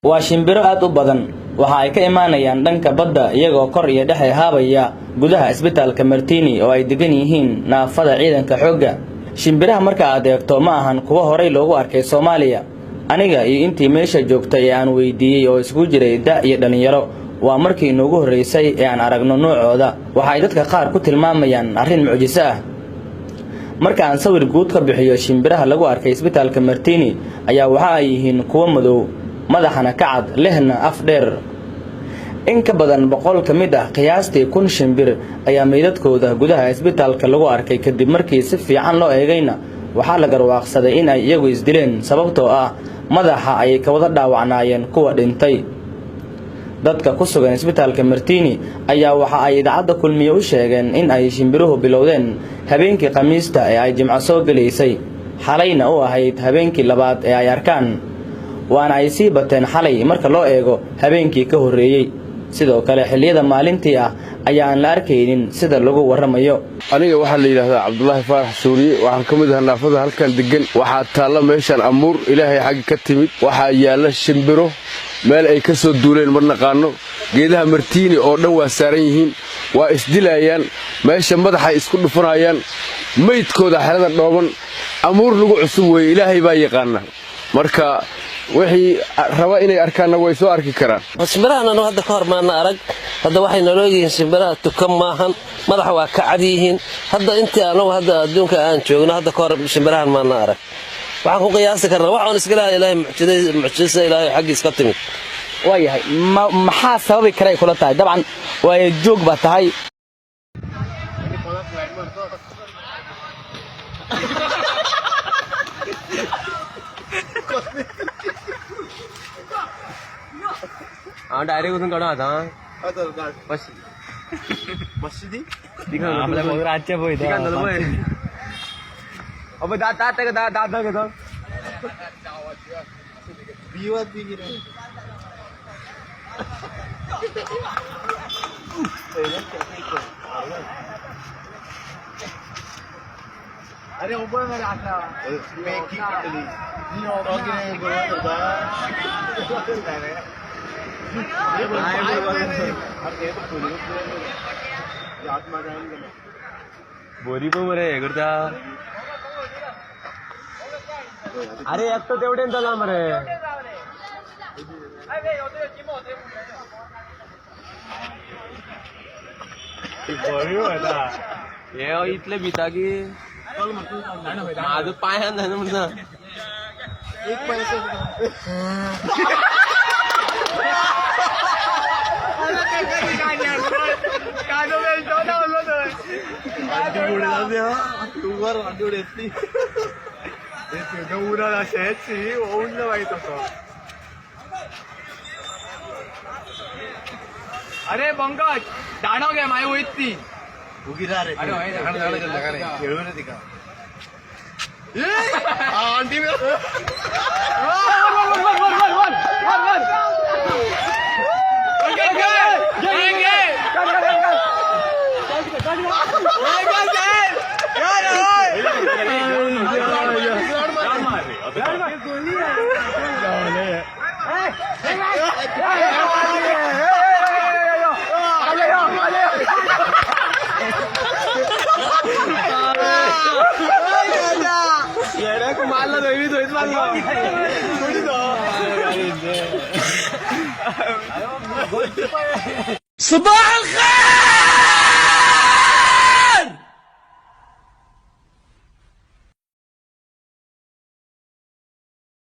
waa shimbiro aad u badan waxa ay ka imaanayaan dhanka badda iyagoo kor iyo dhexe haabaya gudaha isbitaalka Martini oo ay degan yihiin naafada ciidanka xoogga. Shimbiraha marka aad eegto ma ahan kuwa horey loogu arkay Soomaaliya. Aniga iyo intii meesha joogtay ee aan weydiiyay oo isku jiray da iyo dhalinyaro waa markii noogu horeysay ee aan aragno noocooda. Waxa ay dadka qaar ku tilmaamayaan arrin mucjiso ah. Marka aan sawir guud ka bixiyo shimbiraha lagu arkay isbitaalka Martini ayaa waxa ay yihiin kuwa madow madaxana ka cad lehna af dheer. In ka badan 100 ka mid ah qiyaastii 1000 shimbir ayaa meydadkooda gudaha isbitaalka lagu arkay kadib markii si fiican loo eegayna waxa la garwaaqsaday in ay iyagu isdileen sababtoo ah madaxa ay ka wada dhaawacnaayeen kuwa dhintay. Dadka ku sugan isbitaalka Martini ayaa waxa ay idaacada kulmiye u sheegeen in ay shimbiruhu bilowdeen habeenkii Khamiista ee ay Jimco soo galeysay xalayna u ahayd habeenkii labaad ee ay arkaan waana ay sii bateen xalay marka loo eego habeenkii ka horeeyay. sidoo kale xilliyada maalintii ah ayaan la arkaynin sida lagu waramayo. aniga waxa la yiraahdaa Cabdullaahi Faarax Suuriye waxaan ka mid ahaa naafada halkan degan waxa taala meeshan amuur Ilaahay xaq ka timid waxa yaala shimbiro meel ay ka soo duuleen ma naqaano geedaha Martini oo dhan waa saaran yihiin waa isdilayaan meesha madaxa isku dhufanayaan meydkooda xalada dhooban amuur lagu cusub way Ilaahay baa yaqaana marka wixii raba inay arkaan way soo arki karaan. shimbirahan anu hadda ka hor maana arag hadda waxay nolooyihiin shimbiraha tukan maahan madaxa waa ka cad yihiin hadda intii anu hadda adduunka aan joogno hadda ka hor shimbirahan maana arag waxaan ku qiyaasi karnaa waxaan iska ilaahay Ilaahay mucjiso Ilaahay xaqiis ka timid waayahay maxaa sababi kara kula tahay dabcan way joog ba tahay direct उधर कड़ा था बस मस्जिदी दिखा आपल्या बहुत राज्य बोई दिखा दल बोई अबे दात के दात के तो बीवत भी गिरे अरे ऊपर में आता मेकिंग चली नहीं होगा कि नहीं बोलता बोरी पण बरे करता अरे एक तो तेवढे झाला मरे बोरी होता हे इथले भिता की माझं पाय हात नाही म्हणता एक पैसे अरे पंकज दाणव घ्या माय होईत ती उगी रे खेळून ती का صباح الخير